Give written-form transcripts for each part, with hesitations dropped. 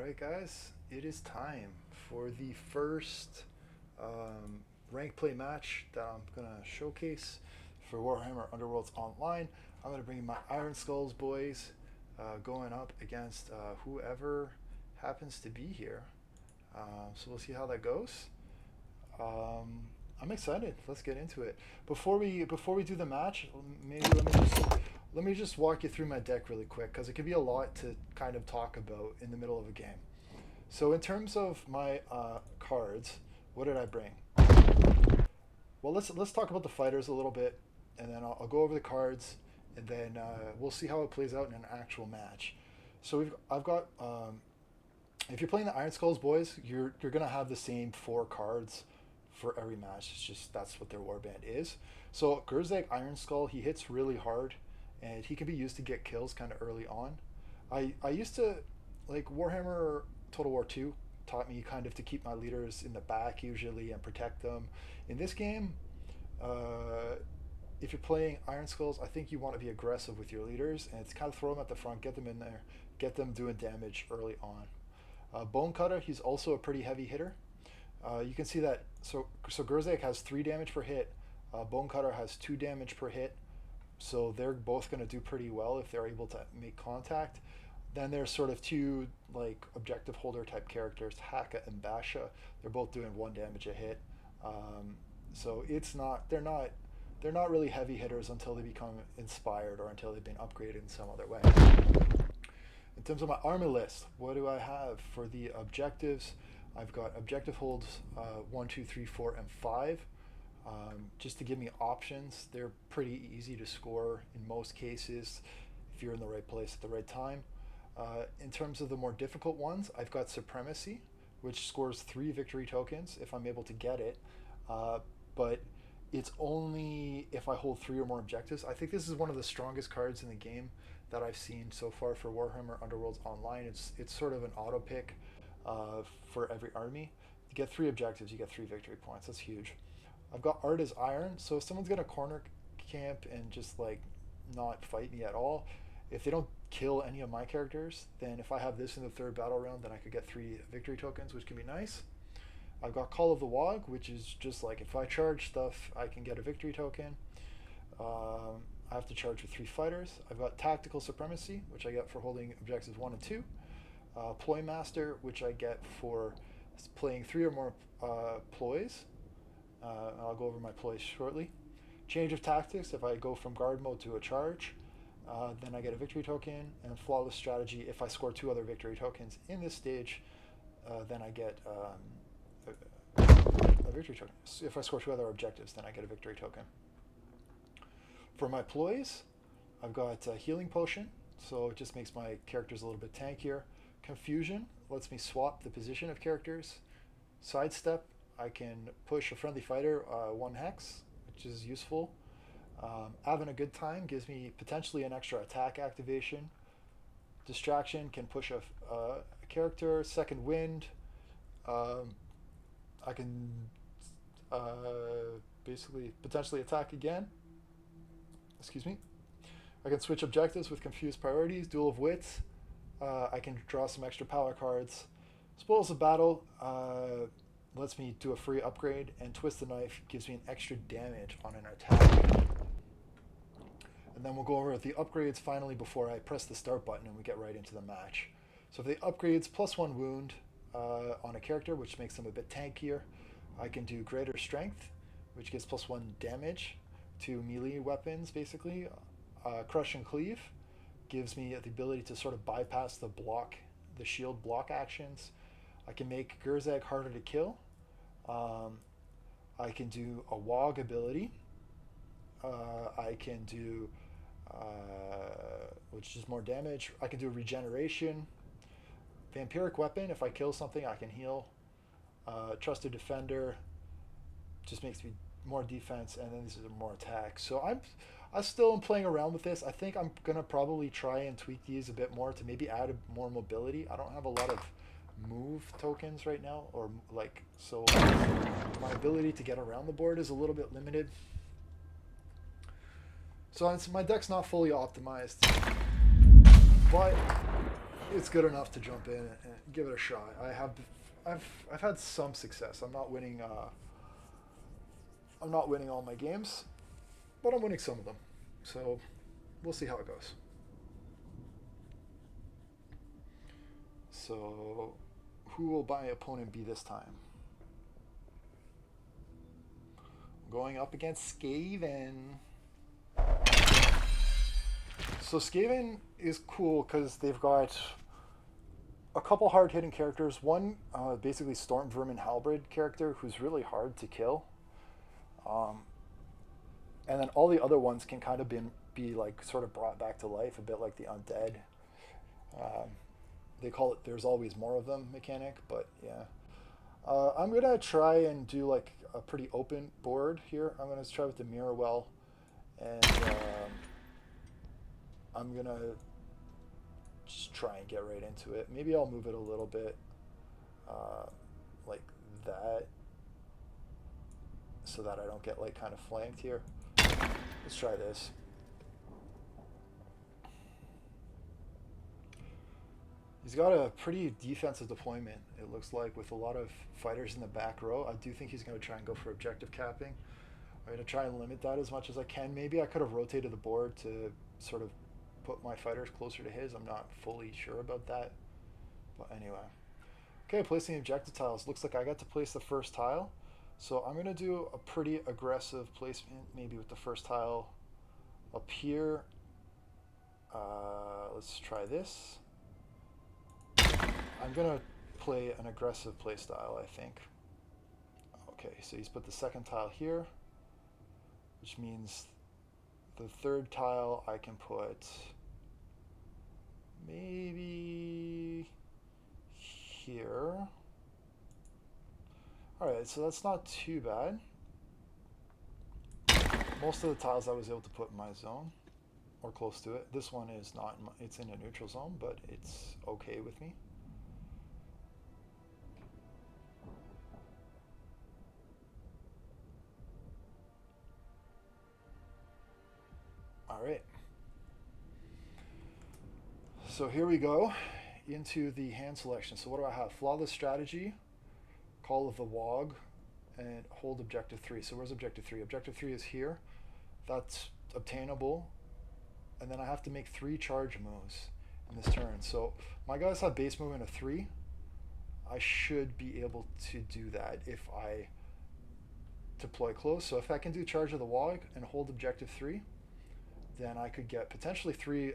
Alright guys, it is time for the first rank play match that I'm going to showcase for Warhammer Underworlds Online. I'm going to bring my Ironskullz boys going up against whoever happens to be here. So we'll see how that goes. I'm excited. Let's get into it. Before we do the match, maybe let me just walk you through my deck really quick because it can be a lot to kind of talk about in the middle of a game. So in terms of my cards, what did I bring? Well, let's talk about the fighters a little bit, and then I'll go over the cards, and then we'll see how it plays out in an actual match. So I've got if you're playing the Ironskullz boys, you're gonna have the same 4 cards for every match. It's just that's what their warband is. So Gurzag Ironskull, he hits really hard, and he can be used to get kills kind of early on. I used to like Warhammer Total War 2 taught me kind of to keep my leaders in the back usually and protect them. In this game, if you're playing Ironskulls, I think you want to be aggressive with your leaders, and it's kind of throw them at the front, get them in there, get them doing damage early on. Bone Cutter, he's also a pretty heavy hitter. You can see that, so Gurzag has 3 damage per hit, Bone Cutter has 2 damage per hit, so they're both going to do pretty well if they're able to make contact. Then there's sort of 2 like objective holder type characters, Haka and Basha. They're both doing 1 damage a hit. So it's not they're not really heavy hitters until they become inspired or until they've been upgraded in some other way. In terms of my army list, what do I have for the objectives? I've got objective holds 1, 2, 3, 4, and 5. Just to give me options. They're pretty easy to score in most cases if you're in the right place at the right time. In terms of the more difficult ones, I've got Supremacy, which scores 3 victory tokens if I'm able to get it, but it's only if I hold 3 or more objectives. I think this is one of the strongest cards in the game that I've seen so far for Warhammer Underworlds Online. It's sort of an auto pick for every army. You get 3 objectives, you get 3 victory points. That's huge. I've got Art as Iron, so if someone's gonna corner camp and just like not fight me at all, if they don't kill any of my characters, then if I have this in the 3rd battle round, then I could get 3 victory tokens, which can be nice. I've got Call of the Wog, which is just like if I charge stuff, I can get a victory token. I have to charge with 3 fighters. I've got Tactical Supremacy, which I get for holding objectives 1 and 2. Ploy Master, which I get for playing 3 or more ploys. I'll go over my ploys shortly. Change of Tactics, if I go from guard mode to a charge, then I get a victory token. And Flawless Strategy, if I score 2 other victory tokens in this stage, then I get a victory token. So if I score 2 other objectives, then I get a victory token. For my ploys, I've got Healing Potion, so it just makes my characters a little bit tankier. Confusion lets me swap the position of characters. Sidestep, I can push a friendly fighter 1 hex, which is useful. Having a Good Time gives me potentially an extra attack activation. Distraction can push a character. Second Wind, I can basically potentially attack again. Excuse me. I can switch objectives with Confused Priorities. Duel of Wits, I can draw some extra power cards. Spoils of Battle lets me do a free upgrade, and Twist the Knife gives me an extra damage on an attack. And then we'll go over the upgrades finally before I press the start button and we get right into the match. So for the upgrades, +1 wound on a character, which makes them a bit tankier. I can do Greater Strength, which gives +1 damage to melee weapons, basically. Crush and Cleave gives me the ability to sort of bypass the shield block actions. I can make Gurzag harder to kill. I can do a WOG ability. I can do, which is more damage. I can do Regeneration. Vampiric Weapon, if I kill something, I can heal. Trusted Defender just makes me more defense, and then this is more attack. So I still am playing around with this. I think I'm gonna probably try and tweak these a bit more to maybe add more mobility. I don't have a lot of move tokens right now, or like, so my ability to get around the board is a little bit limited. So my deck's not fully optimized, but it's good enough to jump in and give it a shot. I've had some success. I'm not winning. I'm not winning all my games, but I'm winning some of them. So we'll see how it goes. So who will my opponent be this time? Going up against Skaven. So Skaven is cool because they've got a couple hard-hitting characters. One, basically Storm Vermin Halberd character who's really hard to kill. And then all the other ones can kind of be like sort of brought back to life, a bit like the undead. They call it "there's always more of them" mechanic, but yeah. I'm gonna try and do like a pretty open board here. I'm gonna try with the Mirror Well, and I'm gonna just try and get right into it. Maybe I'll move it a little bit, like that, so that I don't get like kind of flanked here. Let's try this. He's got a pretty defensive deployment, it looks like, with a lot of fighters in the back row. I do think he's going to try and go for objective capping. I'm going to try and limit that as much as I can. Maybe I could have rotated the board to sort of put my fighters closer to his. I'm not fully sure about that. But anyway. Okay, placing objective tiles. Looks like I got to place the first tile. So I'm going to do a pretty aggressive placement, maybe with the first tile up here. Let's try this. I'm going to play an aggressive play style, I think. Okay, so he's put the second tile here, which means the third tile I can put maybe here. Alright, so that's not too bad. Most of the tiles I was able to put in my zone, or close to it. This one is not, it's in a neutral zone, but it's okay with me. All right. So here we go into the hand selection. So what do I have? Flawless strategy, call of the WOG, and hold objective 3. So where's objective 3? Objective 3 is here. That's obtainable. And then I have to make 3 charge moves in this turn. So my guys have base movement of 3. I should be able to do that if I deploy close. So if I can do charge of the WOG and hold objective 3, then I could get potentially 3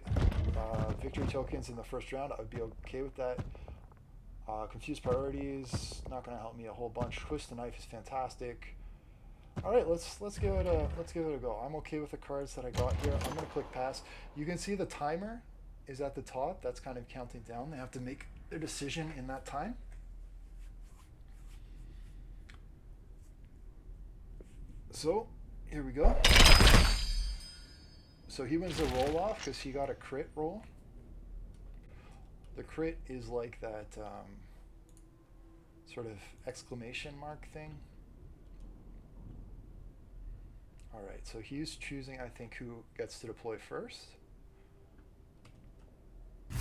victory tokens in the first round. I would be okay with that. Confused priorities, not going to help me a whole bunch. Twist the knife is fantastic. All right, let's give it a go. I'm okay with the cards that I got here. I'm going to click pass. You can see the timer is at the top. That's kind of counting down. They have to make their decision in that time. So here we go. So he wins the roll off because he got a crit roll. The crit is like that sort of exclamation mark thing. All right, so he's choosing, I think, who gets to deploy first. So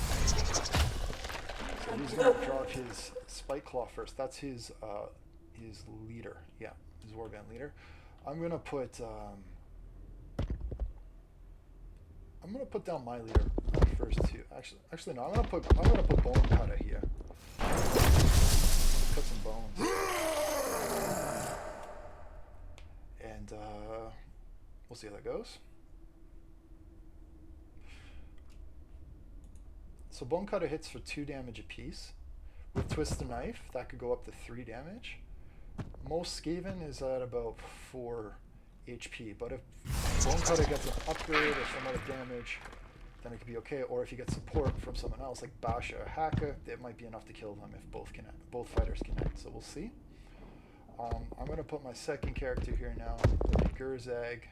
he's going to drop his Spike Claw first. That's his leader. Yeah, his warband leader. I'm going to put down my leader first too. Actually no. I'm gonna put Bone Cutter here. Cut some bones. And we'll see how that goes. So Bone Cutter hits for 2 damage apiece. With Twist the Knife, that could go up to 3 damage. Most Skaven is at about 4 HP, but if Bone Cutter gets an upgrade or some other damage, then it could be okay. Or if you get support from someone else like Basha or Haka, it might be enough to kill them if both fighters connect. So we'll see. I'm going to put my second character here now, Gurzag.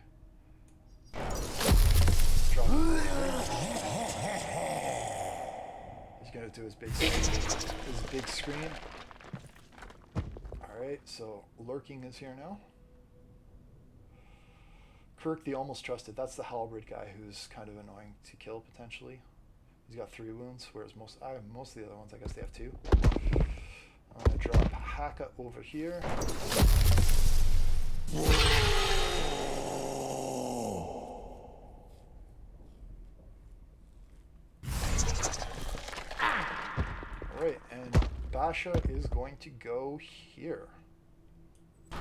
He's going to do his big screen. All right, so Lurking is here now. Kirk, the Almost Trusted. That's the Halberd guy who's kind of annoying to kill, potentially. He's got 3 wounds, whereas most of the other ones, I guess they have 2. I'm going to drop Haka over here. Alright, and Basha is going to go here. Be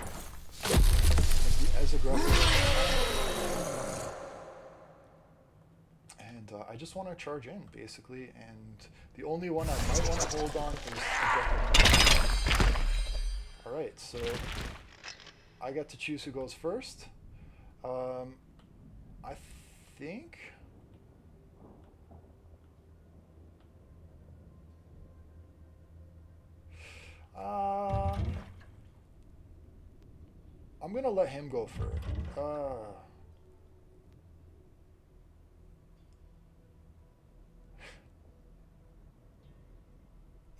as aggressive. And I just want to charge in, basically, and the only one I might want to hold on is objective. Alright, so I get to choose who goes first. I think... I'm gonna let him go first.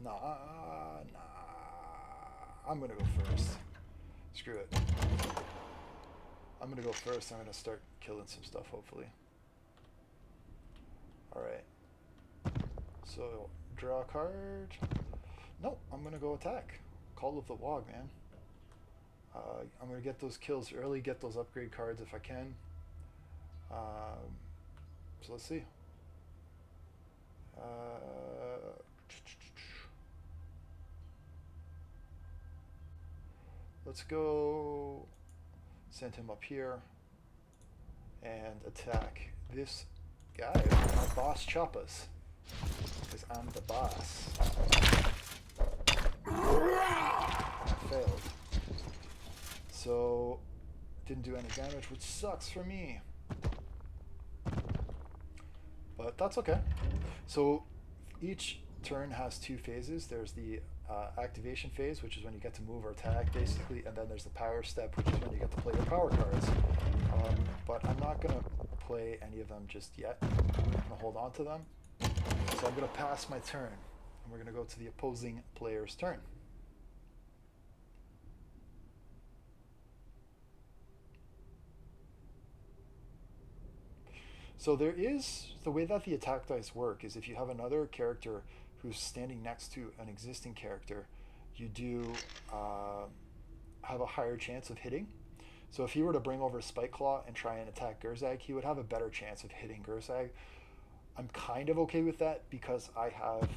Nah. I'm gonna go first. Screw it. I'm gonna go first. I'm gonna start killing some stuff, hopefully. Alright. So, draw a card. No, I'm gonna go attack. Call of the Wog, man. I'm gonna get those kills early, get those upgrade cards if I can. So let's see. Let's go send him up here and attack this guy with my boss choppas, because I'm the boss. And I failed. So, didn't do any damage, which sucks for me. But that's okay. So, each turn has 2 phases. There's the activation phase, which is when you get to move or attack, basically, and then there's the power step, which is when you get to play your power cards. But I'm not going to play any of them just yet. I'm going to hold on to them. So I'm going to pass my turn, and we're going to go to the opposing player's turn. So there is, the way that the attack dice work is if you have another character who's standing next to an existing character, you do have a higher chance of hitting. So if he were to bring over Spike Claw and try and attack Gurzag, he would have a better chance of hitting Gurzag. I'm kind of okay with that because I have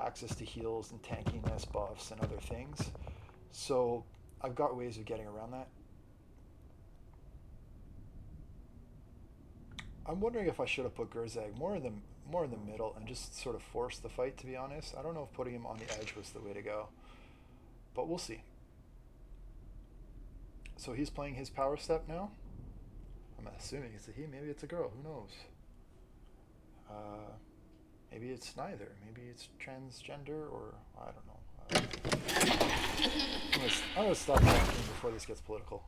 access to heals and tankiness buffs and other things. So I've got ways of getting around that. I'm wondering if I should have put Gurzag more in the middle and just sort of force the fight, to be honest. I don't know if putting him on the edge was the way to go, but we'll see. So he's playing his power step now. I'm assuming it's a he, maybe it's a girl, who knows? Maybe it's neither. Maybe it's transgender, or I don't know. I'm gonna stop talking before this gets political.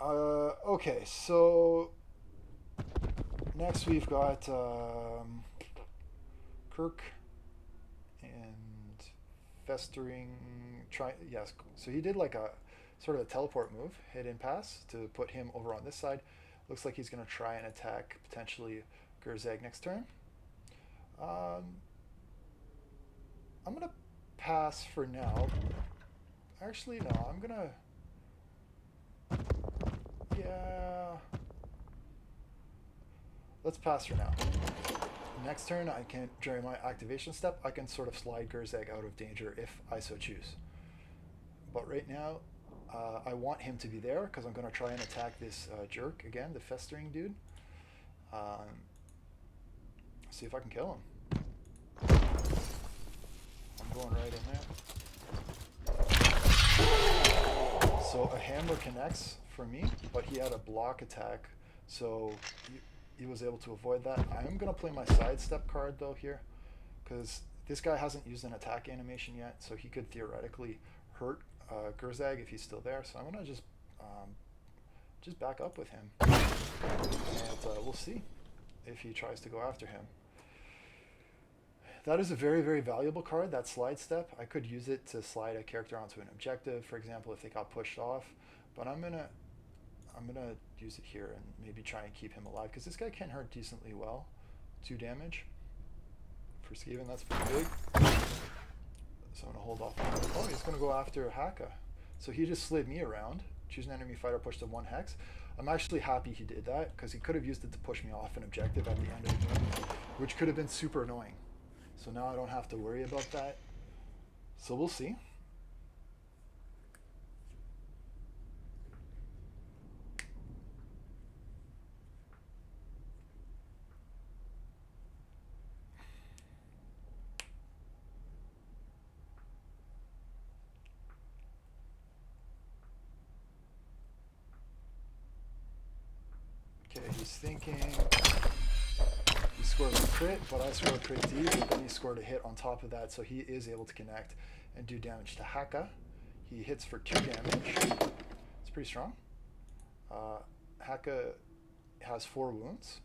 Okay, so next we've got Kirk and Festering. Yes, so he did like a sort of a teleport move, hit and pass, to put him over on this side. Looks like he's going to try and attack potentially Gurzag next turn. I'm going to pass for now. Actually, no, I'm going to... Yeah... Let's pass for now. Next turn, I can, during my activation step, I can sort of slide Gurzag out of danger if I so choose. But right now, I want him to be there because I'm going to try and attack this jerk again, the Festering dude. See if I can kill him. I'm going right in there. So a hammer connects for me, but he had a block attack, so he was able to avoid that. I'm going to play my sidestep card though here, because this guy hasn't used an attack animation yet, so he could theoretically hurt Gurzag if he's still there. So I'm going to just back up with him, and we'll see if he tries to go after him. That is a very, very valuable card, that slide step. I could use it to slide a character onto an objective, for example, if they got pushed off. But I'm gonna use it here and maybe try and keep him alive, because this guy can hurt decently well. 2 damage. For Skaven, that's pretty big. So I'm going to hold off. Oh, he's going to go after Haka. So he just slid me around. Choose an enemy fighter, push to 1 hex. I'm actually happy he did that, because he could have used it to push me off an objective at the end of the game, which could have been super annoying. So now I don't have to worry about that. So we'll see. Okay, he's thinking. He scored a crit, but I scored a crit D, but then he scored a hit on top of that, so he is able to connect and do damage to Haka. He hits for 2 damage. It's pretty strong. Haka has 4 wounds,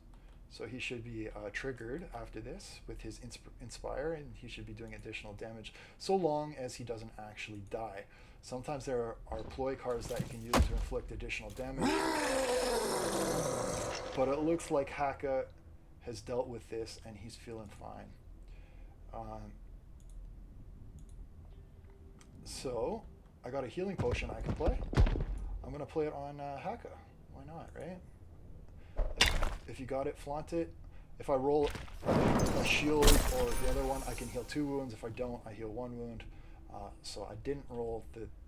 so he should be triggered after this with his Inspire, and he should be doing additional damage, so long as he doesn't actually die. Sometimes there are ploy cards that you can use to inflict additional damage, but it looks like Haka has dealt with this and he's feeling fine. So I got a healing potion I can play. I'm gonna play it on Haka. Why not, right? If you got it, flaunt it. If I roll a shield or the other one, I can heal 2 wounds. If I don't, I heal 1 wound. So I didn't roll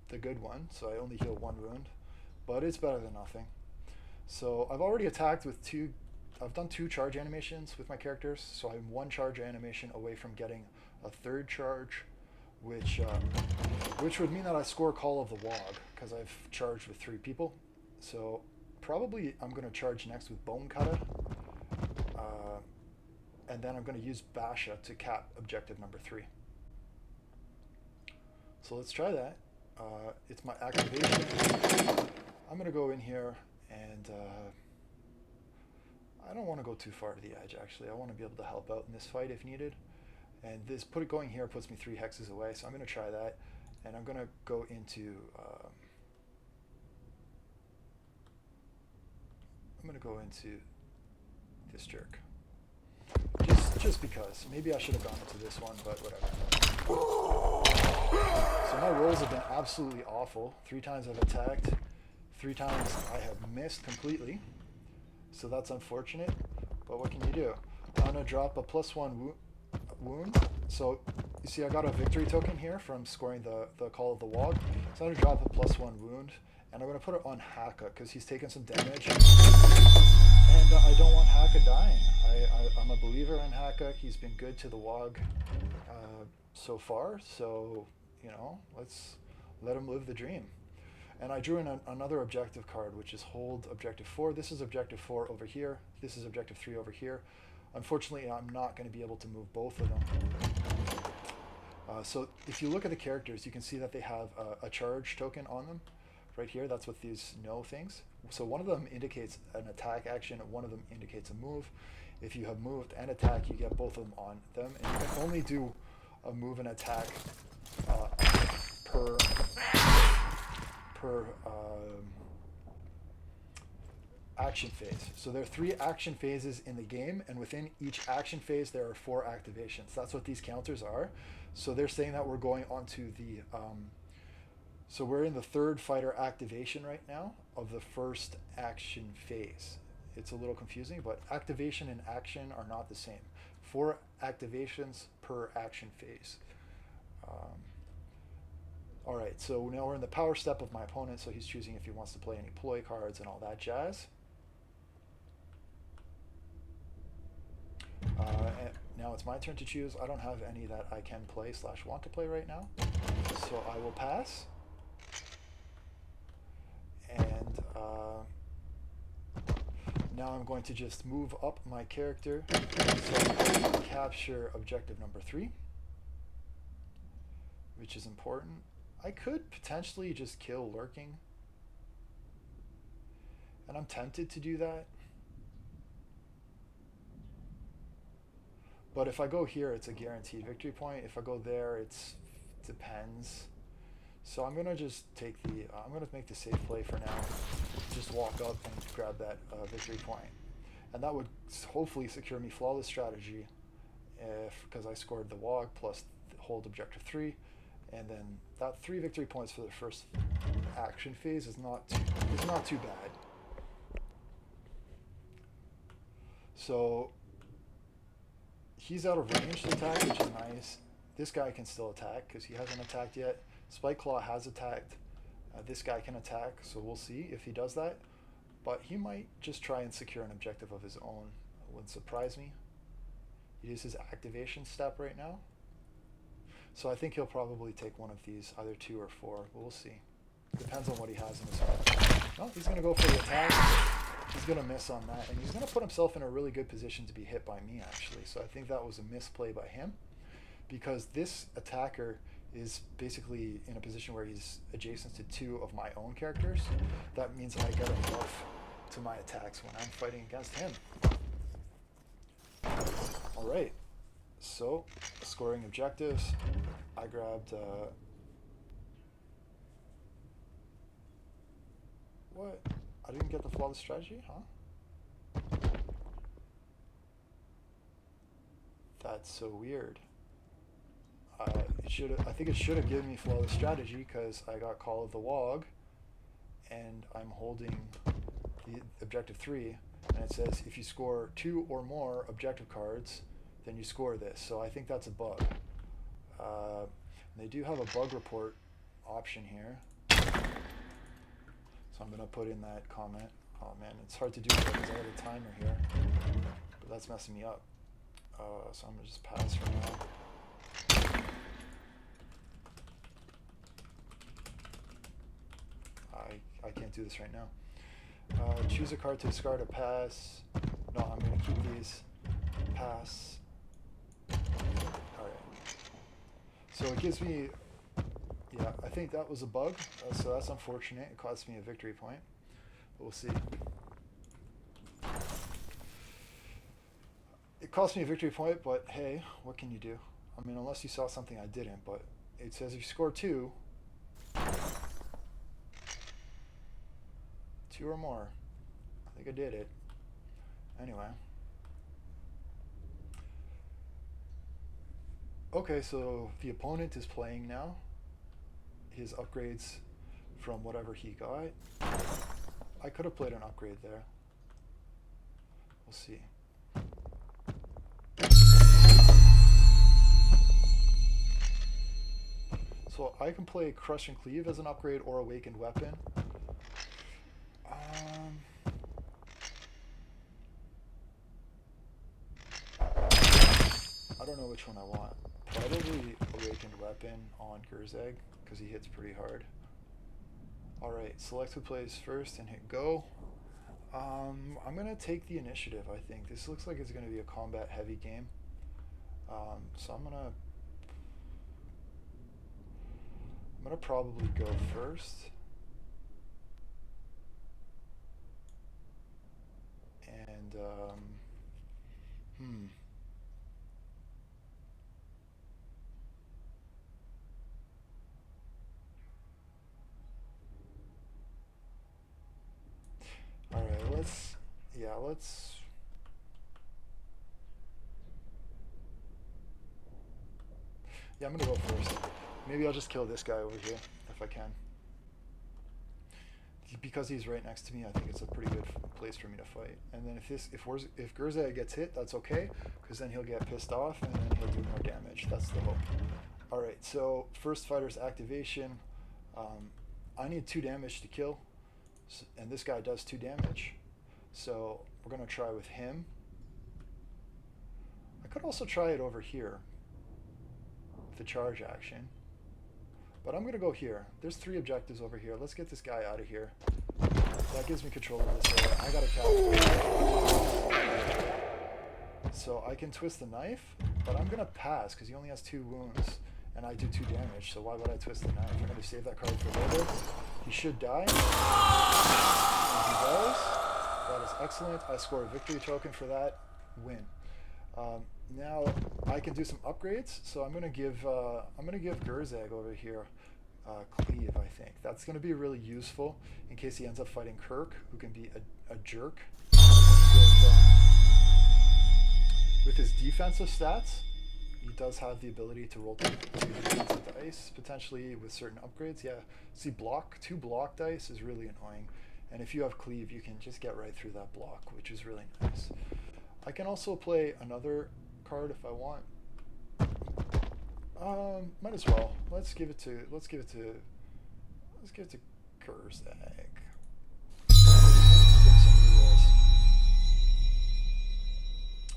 the good one, so I only heal 1 wound, but it's better than nothing. So I've already attacked with 2. I've done 2 charge animations with my characters, so I'm 1 charge animation away from getting a 3rd charge, which would mean that I score Call of the Wog, because I've charged with 3 people. So probably I'm going to charge next with Bone Cutter, and then I'm going to use Basha to cap objective number 3. So let's try that. It's my activation. I'm going to go in here and I don't want to go too far to the edge, actually. I want to be able to help out in this fight if needed. And this going here puts me 3 hexes away, so I'm going to try that. And I'm going to go into this jerk. Just because. Maybe I should have gone into this one, but whatever. So my rolls have been absolutely awful. 3 times I've attacked. 3 times I have missed completely. So that's unfortunate, but what can you do? I'm going to drop a +1 wound. So you see I got a victory token here from scoring the Call of the Wog. So I'm going to drop a +1 wound, and I'm going to put it on Haka because he's taken some damage. And I don't want Haka dying. I'm a believer in Haka. He's been good to the Wog so far, so, you know, let's let him live the dream. And I drew in another objective card, which is hold objective 4. This is objective 4 over here. This is objective 3 over here. Unfortunately, I'm not going to be able to move both of them. So if you look at the characters, you can see that they have a charge token on them. Right here, that's what these no things. So one of them indicates an attack action, and one of them indicates a move. If you have moved and attack, you get both of them on them. And you can only do a move and attack per action phase. So there are 3 action phases in the game, and within each action phase there are 4 activations. That's what these counters are. So they're saying that we're going on to the so we're in the 3rd fighter activation right now of the 1st action phase. It's a little confusing, but activation and action are not the same. 4 activations per action phase. Alright, so now we're in the power step of my opponent, so he's choosing if he wants to play any ploy cards and all that jazz. And now it's my turn to choose. I don't have any that I can play / want to play right now, so I will pass. And now I'm going to just move up my character so I can capture objective number 3, which is important. I could potentially just kill Lurking, and I'm tempted to do that. But if I go here, it's a guaranteed victory point. If I go there, it depends. So I'm gonna just take the. I'm gonna make the safe play for now. Just walk up and grab that victory point, and that would hopefully secure me flawless strategy, because I scored the WOG plus hold objective 3, and then that 3 victory points for the first action phase is not too bad. So he's out of range to attack, which is nice. This guy can still attack because he hasn't attacked yet. Spike Claw has attacked. This guy can attack, so we'll see if he does that. But he might just try and secure an objective of his own. It wouldn't surprise me. He uses his activation step right now. So I think he'll probably take one of these, either 2 or 4. But we'll see. Depends on what he has in his hand. No, he's going to go for the attack. He's going to miss on that. And he's going to put himself in a really good position to be hit by me, actually. So I think that was a misplay by him. Because this attacker is basically in a position where he's adjacent to 2 of my own characters. That means I get a buff to my attacks when I'm fighting against him. Alright, so scoring objectives. I grabbed what? I didn't get the flawless strategy, huh? That's so weird. I think it should have given me flawless strategy because I got Call of the WOG and I'm holding the objective 3, and it says if you score 2 or more objective cards, then you score this. So I think that's a bug. They do have a bug report option here, so I'm gonna put in that comment. Oh man, it's hard to do because I have a timer here, but that's messing me up. So I'm gonna just pass for now. I can't do this right now. Choose a card to discard or pass. No, I'm going to keep these. Pass. Alright. So it gives me... Yeah, I think that was a bug. So that's unfortunate. It cost me a victory point. But we'll see. It cost me a victory point, but hey, what can you do? I mean, unless you saw something I didn't, but it says if you score 2... 2 or more. I think I did it. Anyway. Okay, so the opponent is playing now. His upgrades from whatever he got. I could have played an upgrade there. We'll see. So I can play Crush and Cleave as an upgrade or Awakened Weapon. I don't know which one I want. Probably Awakened Weapon on Gurzeg, because he hits pretty hard. Alright, select who plays first and hit go. I'm going to take the initiative, I think. This looks like it's going to be a combat heavy game. So I'm going to probably go first. And, Alright, let's... Yeah, I'm gonna go first. Maybe I'll just kill this guy over here, if I can. Because he's right next to me, I think it's a pretty good place for me to fight. And then if Gurzeg gets hit, that's okay, because then he'll get pissed off and then he'll do more damage. That's the hope. Alright, so first fighter's activation. I need 2 damage to kill, and this guy does 2 damage. So we're going to try with him. I could also try it over here with the charge action. But I'm going to go here. There's 3 objectives over here. Let's get this guy out of here. That gives me control of this area. I got to cap. So I can twist the knife, but I'm going to pass because he only has 2 wounds. And I do 2 damage, so why would I twist the knife? I'm going to save that card for later. He should die. And he does. That is excellent. I score a victory token for that. Win. Now I can do some upgrades. So I'm going to give Gurzeg over here Cleave. I think that's going to be really useful in case he ends up fighting Kirk, who can be a jerk with his defensive stats. he does have the ability to roll two defensive dice, potentially with certain upgrades. Yeah, see, two block dice is really annoying. And if you have cleave, you can just get right through that block, which is really nice. I can also play another card if I want. Might as well. Let's give it to Kurzag.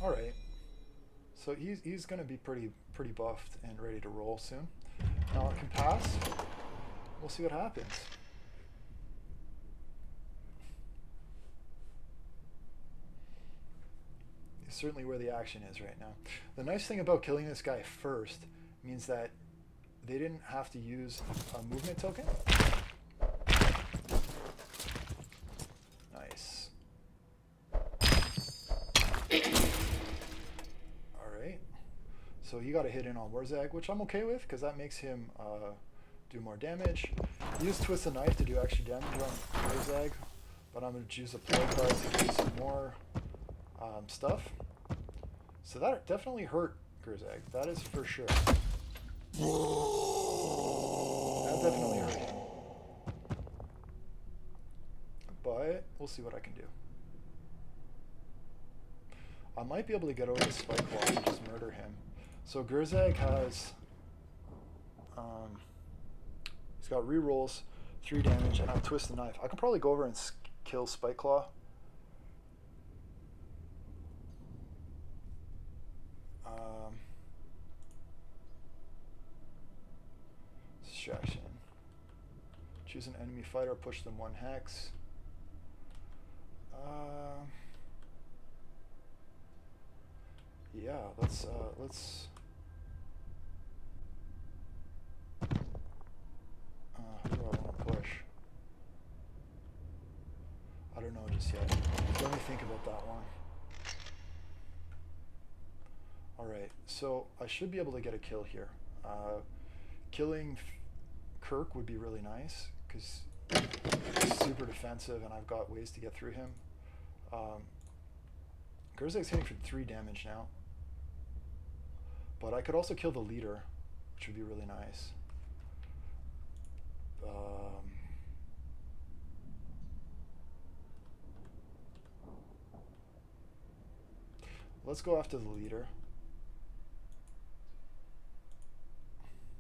All right. So he's going to be pretty buffed and ready to roll soon. Now I can pass. We'll see what happens. It's certainly where the action is right now. The nice thing about killing this guy first means that they didn't have to use a movement token. Nice. Alright. So he got a hit in on Warzag, which I'm okay with, because that makes him do more damage. Use Twist the Knife to do extra damage on Warzag, but I'm going to choose a play card to do some more stuff. So that definitely hurt Kurzag, that is for sure. That definitely hurt him. But we'll see what I can do. I might be able to get over the Spike Wall and just murder him. So Kurzag has he's got rerolls, 3 damage, and I Twist the Knife. I can probably go over and kill Spike Claw. Distraction. Choose an enemy fighter, push them 1 hex. Yeah, let's who do I want to push? I don't know just yet. Let me think about that one. Alright, so I should be able to get a kill here. Killing Kirk would be really nice, because he's super defensive and I've got ways to get through him. Kurzag's hitting for 3 damage now. But I could also kill the leader, which would be really nice. Let's go after the leader.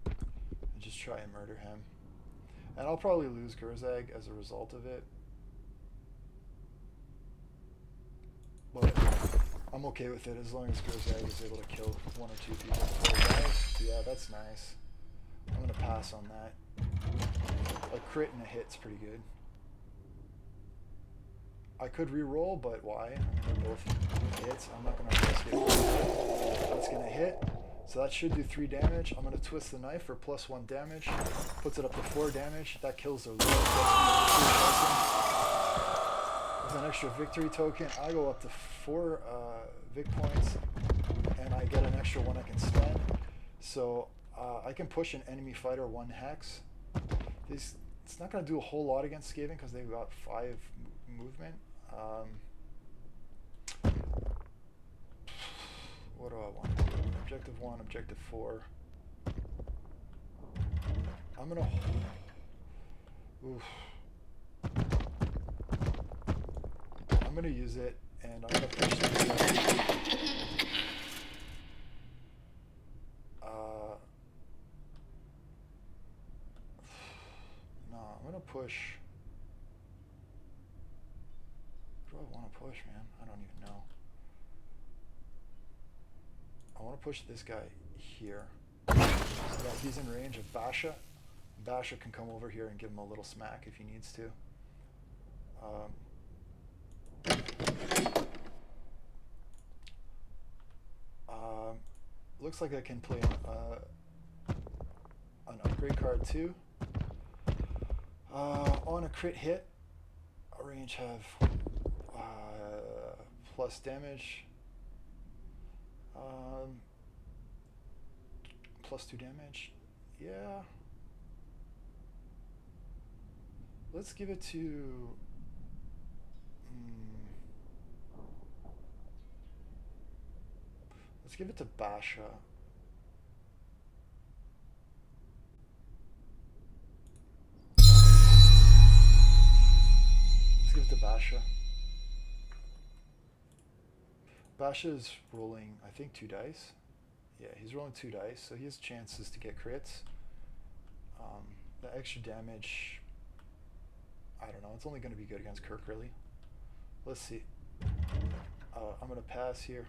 And just try and murder him. And I'll probably lose Kurzag as a result of it. But I'm okay with it as long as Kurzag is able to kill 1 or 2 people before he dies. Yeah, that's nice. I'm going to pass on that. A crit and a hit's pretty good. I could re-roll, but why? I mean, they're both hits. I'm not going to risk it. That's going to hit. So that should do 3 damage. I'm going to Twist the Knife for +1 damage. Puts it up to 4 damage. That kills the leader. With an extra victory token, I go up to 4 Vic points, and I get an extra 1 I can spend. So I can push an enemy fighter 1 hex. It's not going to do a whole lot against Skaven because they've got 5 movement. What do I want to do? Objective 1, Objective 4. I'm going to... Oof. I'm going to use it, and I'm going to push this guy. No, I'm going to push... What do I want to push, man? I don't even know. I want to push this guy here, so that he's in range of Basha. Basha can come over here and give him a little smack if he needs to. Looks like I can play an upgrade card too. On a crit hit, a range have plus damage, +2 damage. Yeah. Let's give it to... Let's give it to Basha. to Basha. Basha is rolling, I think, 2 dice. Yeah, he's rolling 2 dice, so he has chances to get crits. The extra damage, I don't know, it's only going to be good against Kirk, really. Let's see. I'm going to pass here.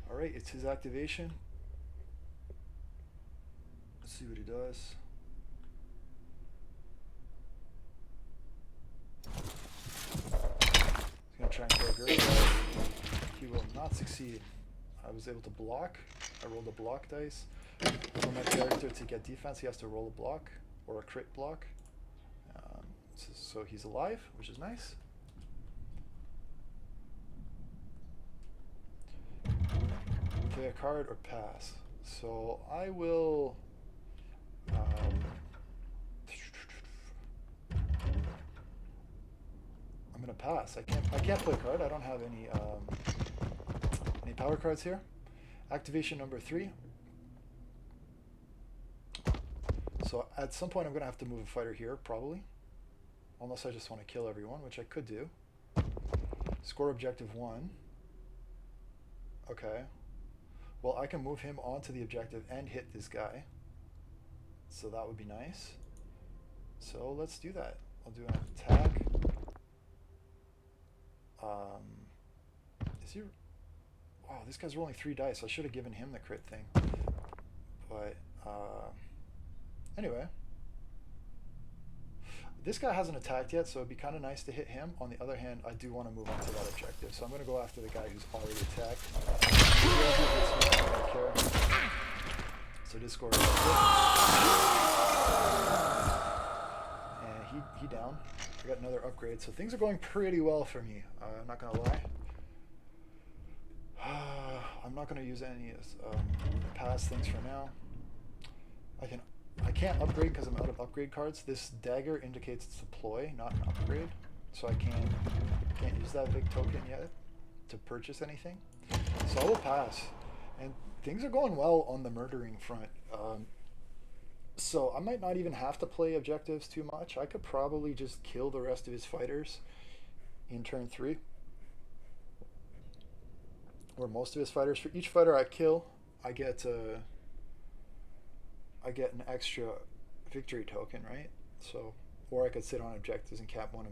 Alright, it's his activation. Let's see what he does. He's going to try and kill Gertrude. He will not succeed. I was able to block. I rolled a block dice. For my character to get defense, he has to roll a block, or a crit block. So he's alive, which is nice. Play a card or pass. So I will... I'm gonna pass. I can't play a card. I don't have any power cards here. Activation number 3. So at some point I'm gonna have to move a fighter here, probably. Unless I just want to kill everyone, which I could do. Score objective 1. Okay. Well, I can move him onto the objective and hit this guy. So that would be nice. So let's do that. I'll do an attack. Is he... Wow, this guy's rolling 3 dice. I should have given him the crit thing. But, anyway. This guy hasn't attacked yet, so it'd be kind of nice to hit him. On the other hand, I do want to move on to that objective. So I'm going to go after the guy who's already attacked. I don't care. So Discord is and he down. I got another upgrade. So things are going pretty well for me. I'm not going to lie. I'm not going to use any past things for now. I can't upgrade because I'm out of upgrade cards. This dagger indicates it's a ploy, not an upgrade. So I can't use that big token yet to purchase anything. So I will pass. And things are going well on the murdering front. So I might not even have to play objectives too much. I could probably just kill the rest of his fighters in turn 3. Or most of his fighters. For each fighter I kill, I get an extra victory token, right? So, or I could sit on objectives and cap one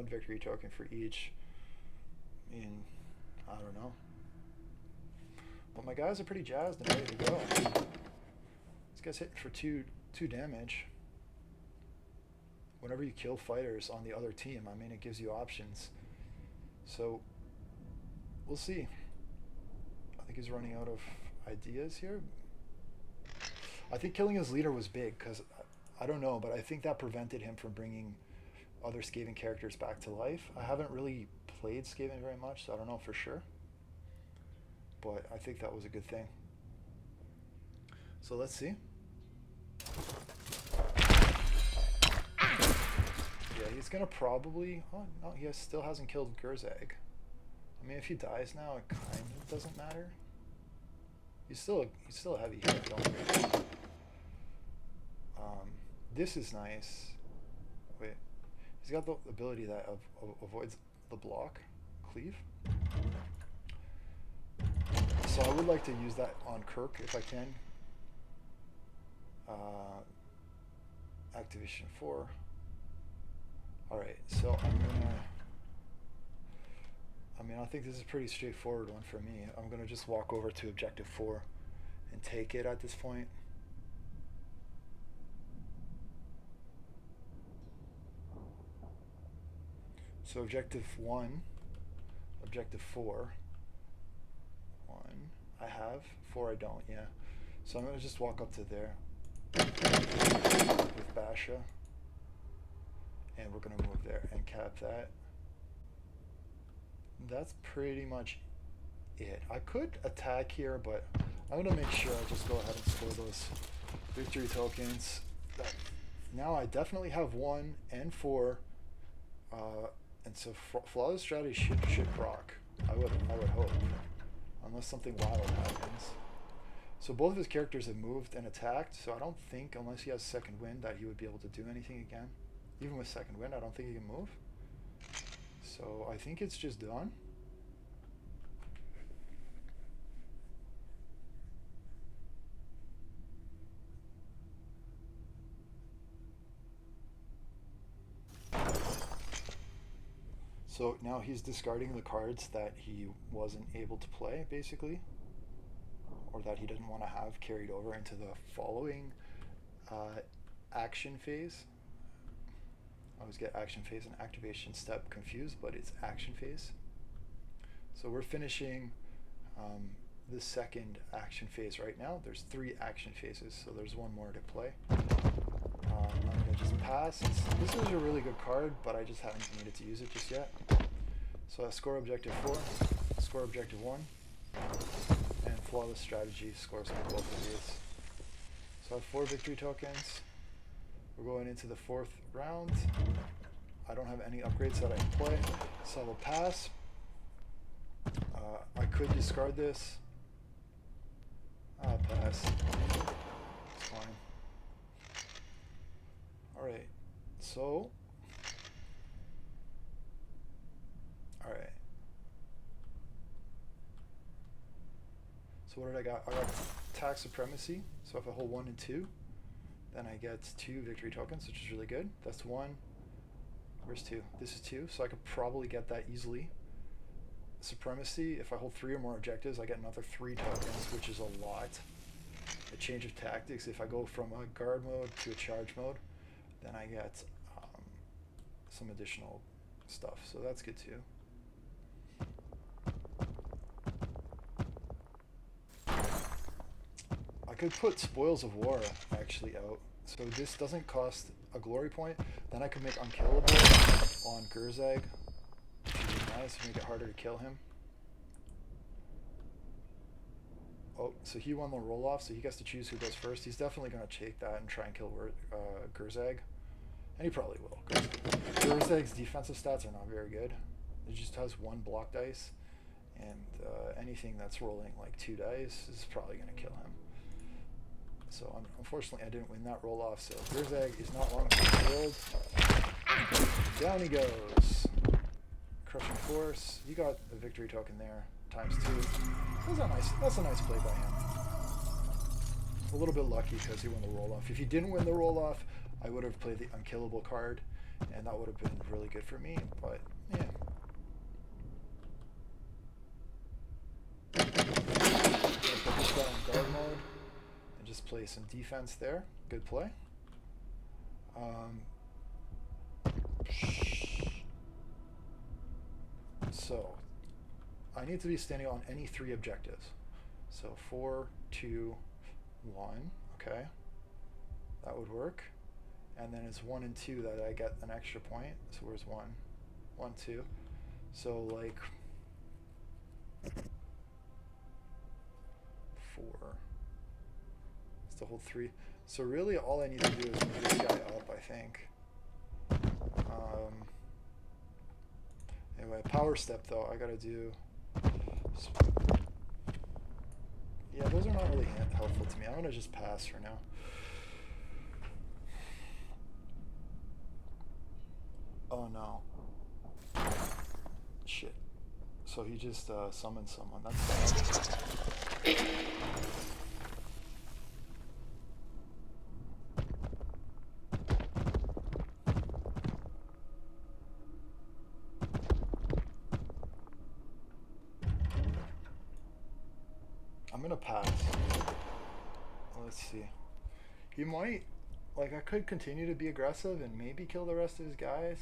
victory token for each. In, I don't know. But my guys are pretty jazzed and ready to go. This guy's hitting for two damage. Whenever you kill fighters on the other team, I mean, it gives you options. So, we'll see. I think he's running out of ideas here. I think killing his leader was big because, I don't know, but I think that prevented him from bringing other Skaven characters back to life. I haven't really played Skaven very much, so I don't know for sure. But I think that was a good thing. So let's see. Yeah, he's gonna probably... Oh, no, he still hasn't killed Gerzag. I mean, if he dies now, it kind of doesn't matter. He's still a heavy hitter, don't worry. This is nice. Wait, he's got the ability that avoids the block, cleave. So I would like to use that on Kirk if I can. Activation 4. Alright, so I'm gonna... I mean, I think this is a pretty straightforward one for me. I'm gonna just walk over to objective 4 and take it at this point. So objective 1, objective 4. 1 I have, 4 I don't, yeah. So I'm gonna just walk up to there with Basha. And we're gonna move there and cap that. That's pretty much it. I could attack here, but I'm gonna make sure I just go ahead and score those victory tokens. Now I definitely have 1 and 4, and so flawless strategy should proc. I would hope, unless something wild happens. So both of his characters have moved and attacked, so I don't think, unless he has second wind, that he would be able to do anything again. Even with second wind, I don't think he can move. So I think it's just done. So now he's discarding the cards that he wasn't able to play, basically, or that he didn't want to have carried over into the following action phase. I always get action phase and activation step confused, but it's action phase. So we're finishing the second action phase right now. There's 3 action phases, so there's one more to play. I'm going to just pass. This is a really good card, but I just haven't needed to use it just yet. So I score objective 4, score objective 1, and flawless strategy scores on both of these. So I have 4 victory tokens. We're going into the 4th round. I don't have any upgrades that I can play, so I will pass. I could discard this. I'll pass. It's fine. Alright, so... Alright. So what did I got? I got tax supremacy. So if I hold 1 and 2, then I get 2 victory tokens, which is really good. That's 1. Where's 2? This is 2, so I could probably get that easily. Supremacy, if I hold 3 or more objectives, I get another 3 tokens, which is a lot. A change of tactics, if I go from a guard mode to a charge mode, then I get some additional stuff, so that's good too. I could put Spoils of War actually out, so this doesn't cost a glory point. Then I could make Unkillable on Gurzag, which would be nice to make it harder to kill him. Oh, so he won the roll-off, so he gets to choose who goes first. He's definitely going to take that and try and kill Gurzag. And he probably will. Gurzag's defensive stats are not very good. It just has 1 block dice, and anything that's rolling like 2 dice is probably going to kill him. So unfortunately I didn't win that roll-off, so Gurzag is not long to be killed. Down he goes. Crushing Force. You got a victory token there, ×2. That's a nice play by him. A little bit lucky because he won the roll-off. If he didn't win the roll-off, I would have played the Unkillable card, and that would have been really good for me, but yeah. Put this guy in guard mode and just play some defense there. Good play. So I need to be standing on any 3 objectives. So 4, 2, 1. Okay, that would work. And then it's 1 and 2 that I get an extra point. So where's 1? 1, 2. So like 4. It's the whole 3. So really all I need to do is move this guy up, I think. Anyway, power step though, I gotta do... Yeah, those are not really helpful to me. I'm gonna just pass for now. Oh no. Shit. So he just summoned someone. That's bad. I'm gonna pass. Let's see. He might, like, I could continue to be aggressive and maybe kill the rest of his guys.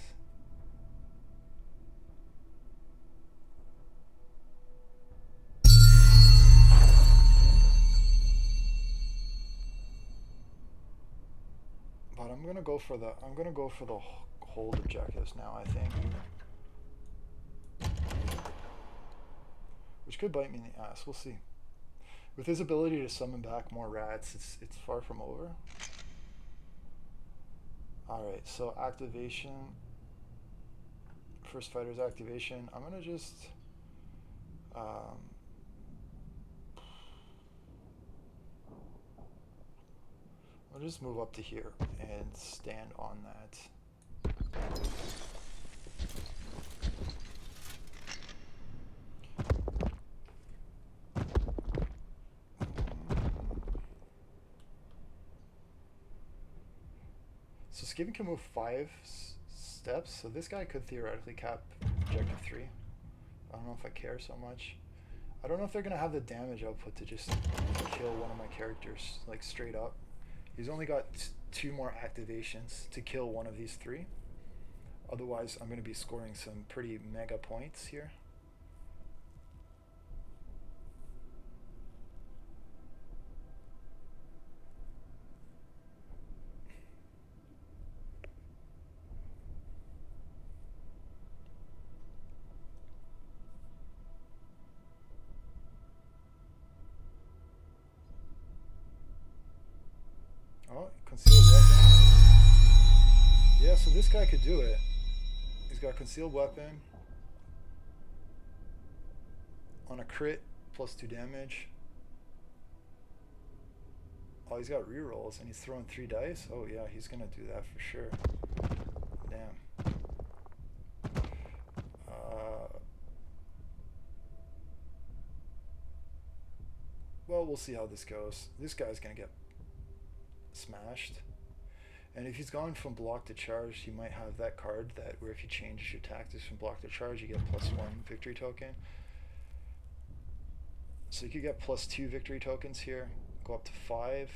But I'm gonna go for the hold objectives now, I think. Which could bite me in the ass. We'll see. With his ability to summon back more rats, it's far from over. Alright, so activation. First fighter's activation. I'm gonna just I'll just move up to here and stand on that. So Skaven can move 5 steps, so this guy could theoretically cap objective 3. I don't know if I care so much. I don't know if they're gonna have the damage output to just kill one of my characters, like straight up. He's only got 2 more activations to kill one of these 3. Otherwise, I'm gonna be scoring some pretty mega points here. Oh, concealed weapon. Yeah, so this guy could do it. He's got concealed weapon on a crit, +2 damage. Oh, he's got rerolls and he's throwing 3 dice. Oh yeah, he's gonna do that for sure. Damn. Well, we'll see how this goes. This guy's gonna get smashed. And if he's gone from block to charge, he might have that card that where if you change your tactics from block to charge, you get +1 victory token. So you could get +2 victory tokens here, go up to 5.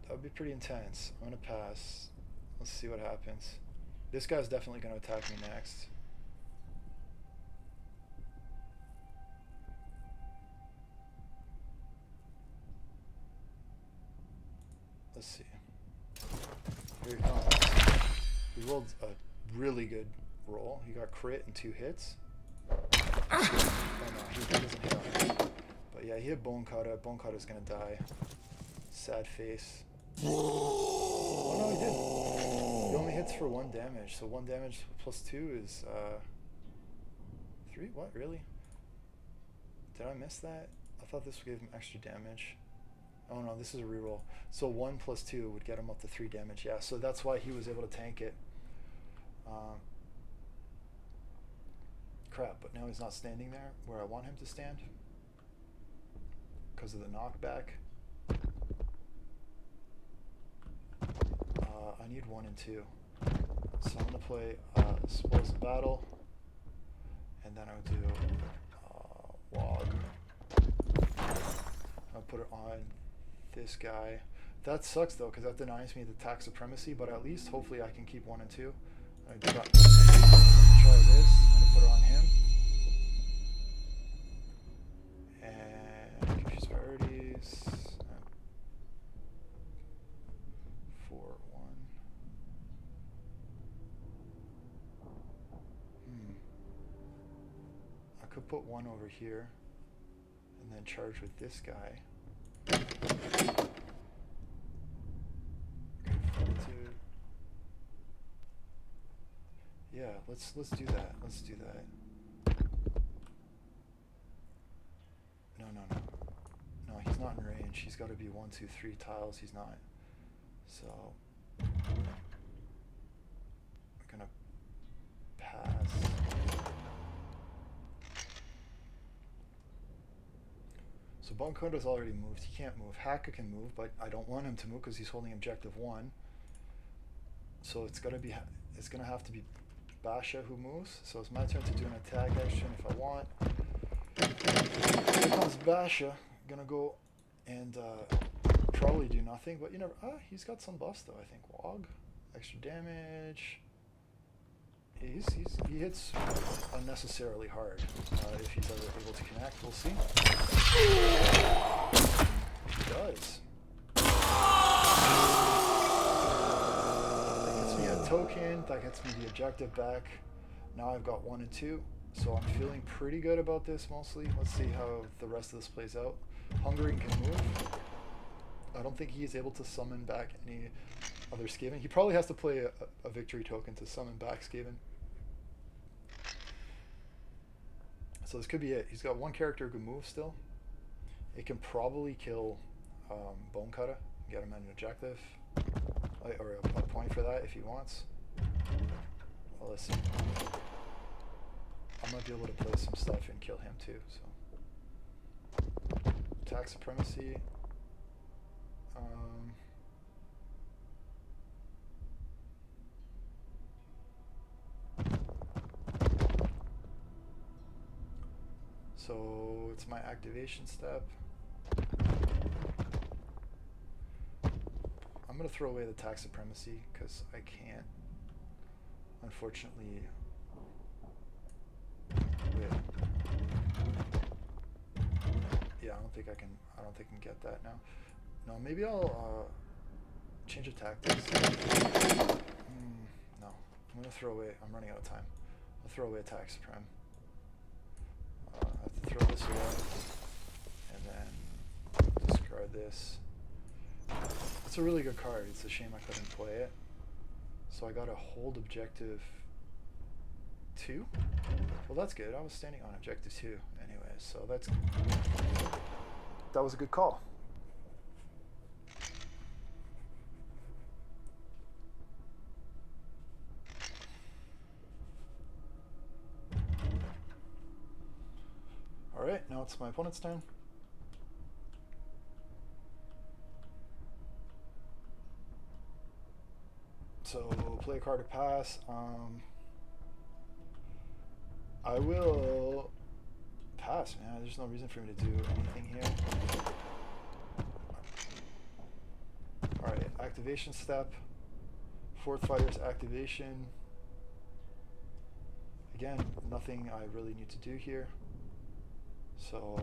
That would be pretty intense. I'm gonna pass. Let's see what happens. This guy's definitely gonna attack me next. Let's see. Here he comes. He rolled a really good roll. He got crit and 2 hits. Oh no, he doesn't hit on it. But yeah, he hit Bone Cutter. Bone Cutter's gonna die. Sad face. Oh no, he didn't. He only hits for 1 damage. So 1 damage +2 is 3? What, really? Did I miss that? I thought this would give him extra damage. Oh no, this is a reroll. So 1 + 2 would get him up to 3 damage. Yeah, so that's why he was able to tank it. Crap, but now he's not standing there where I want him to stand because of the knockback. I need 1 and 2. So I'm going to play Spoils of Battle, and then I'll do WOG. I'll put it on this guy. That sucks though, because that denies me the attack supremacy, but at least hopefully I can keep 1 and 2. I got try this. I'm gonna put it on him. And confuse priorities. 4-1. I could put 1 over here and then charge with this guy. Yeah, let's do that. Let's do that. No. No, he's not in range. He's got to be 1, 2, 3 tiles. He's not. So I'm gonna pass. So Bunkoda's already moved. He can't move. Haka can move, but I don't want him to move because he's holding objective 1. So it's gonna have to be Basha who moves. So it's my turn to do an attack action if I want. Here comes Basha. Gonna go and probably do nothing, but you never. He's got some buffs though. I think WOG, extra damage. He hits unnecessarily hard. If he's ever able to connect, we'll see. He does. That gets me a token. That gets me the objective back. Now I've got 1 and 2. So I'm feeling pretty good about this mostly. Let's see how the rest of this plays out. Hungering can move. I don't think he is able to summon back any other Skaven. He probably has to play a victory token to summon back Skaven. So this could be it. He's got 1 character who can move still. It can probably kill Bone Cutter, get him an objective, or a point for that if he wants. Well, let's see. I might be able to play some stuff and kill him too. So attack supremacy. So it's my activation step. I'm going to throw away the attack supremacy because I can't, unfortunately. Wait. Yeah, I don't think I can get that now. No, maybe I'll change of tactics. No, I'm going to throw away. I'm running out of time. I'll throw away attack supreme. I have to throw this away, and then discard this. It's a really good card. It's a shame I couldn't play it. So I got to hold objective 2. Well, that's good. I was standing on objective 2 anyway, so that was a good call. All right, now it's my opponent's turn. So play a card to pass. I will pass, man. There's no reason for me to do anything here. Alright, activation step. Fourth fighter's activation. Again, nothing I really need to do here. So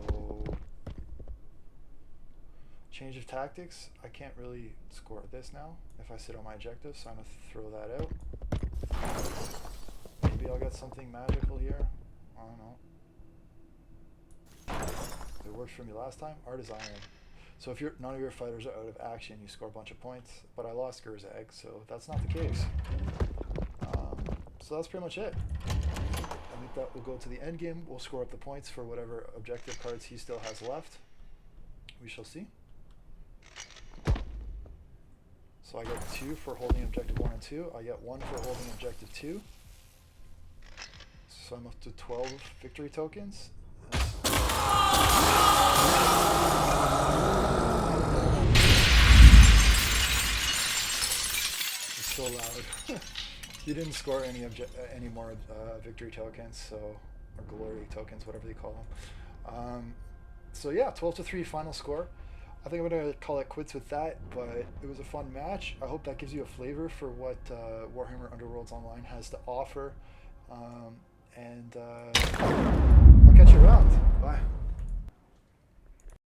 change of tactics. I can't really score this now if I sit on my objective, so I'm going to throw that out. Maybe I'll get something magical here. I don't know. It worked for me last time. Art is iron. So if none of your fighters are out of action, you score a bunch of points. But I lost Gur's egg, so that's not the case. So that's pretty much it. I think that will go to the end game. We'll score up the points for whatever objective cards he still has left. We shall see. So I get 2 for holding objective 1 and 2. I get 1 for holding objective 2. So I'm up to 12 victory tokens. It's so loud. You didn't score any more victory tokens, so, or glory tokens, whatever they call them. So yeah, 12-3 final score. I think I'm going to call it quits with that, but it was a fun match. I hope that gives you a flavor for what Warhammer Underworlds Online has to offer. And I'll catch you around. Bye.